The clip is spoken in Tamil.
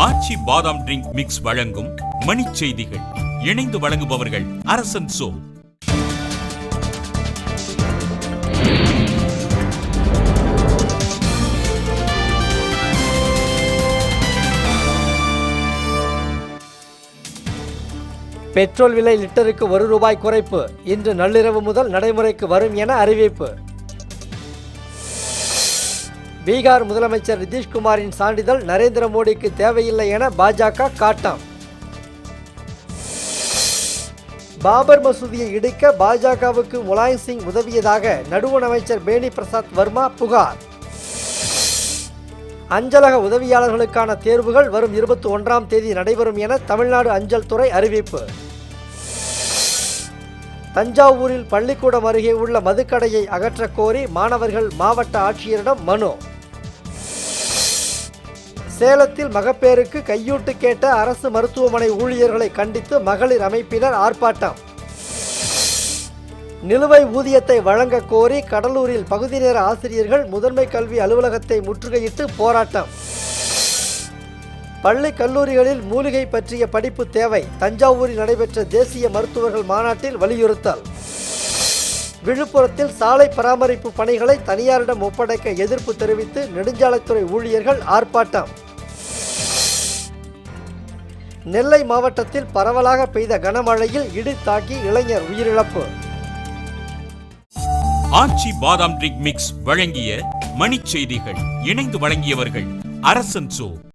ஆச்சி பாதாம் ட்ரிங்க் மிக்ஸ் வழங்கும் மணிச் செய்திகள். இணைந்து வழங்குபவர்கள் அரசன் சோ. பெட்ரோல் விலை லிட்டருக்கு ₹1 குறைப்பு இன்று நள்ளிரவு முதல் நடைமுறைக்கு வரும் என அறிவிப்பு. பீகார் முதலமைச்சர் நிதிஷ்குமாரின் சான்றிதழ் நரேந்திர மோடிக்கு தேவையில்லை என பாஜக காட்டம். பாபர் மசூதியை இடிக்க பாஜகவுக்கு முலாயம் சிங் உதவியதாக நடுவண் அமைச்சர் பேனி பிரசாத் வர்மா புகார். அஞ்சலக உதவியாளர்களுக்கான தேர்வுகள் வரும் 21ஆம் தேதி நடைபெறும் என தமிழ்நாடு அஞ்சல் துறை அறிவிப்பு. தஞ்சாவூரில் பள்ளிக்கூடம் அருகே உள்ள மதுக்கடையை அகற்றக் கோரி மாணவர்கள் மாவட்ட ஆட்சியரிடம் மனு. சேலத்தில் மகப்பேறுக்கு கையூட்டு கேட்ட அரசு மருத்துவமனை ஊழியர்களை கண்டித்து மகளிர் அமைப்பினர் ஆர்ப்பாட்டம். நிலுவை ஊதியத்தை வழங்க கோரி கடலூரில் பகுதி நேர ஆசிரியர்கள் முதன்மை கல்வி அலுவலகத்தை முற்றுகையிட்டு போராட்டம். பள்ளி கல்லூரிகளில் மூலிகை பற்றிய படிப்பு தேவை, தஞ்சாவூரில் நடைபெற்ற தேசிய மருத்துவர்கள் மாநாட்டில் வலியுறுத்தல். விழுப்புரத்தில் சாலை பராமரிப்பு பணிகளை தனியாரிடம் ஒப்படைக்க எதிர்ப்பு தெரிவித்து நெடுஞ்சாலைத்துறை ஊழியர்கள் ஆர்ப்பாட்டம். நெல்லை மாவட்டத்தில் பரவலாக பெய்த கனமழையில் இடி தாக்கி இளைஞர் உயிரிழப்பு. ஆச்சி பாதாம் ட்ரிங்க் மிக்ஸ் வழங்கிய மணிச் செய்திகள். இணைந்து வழங்கியவர்கள் அரசன் சோ.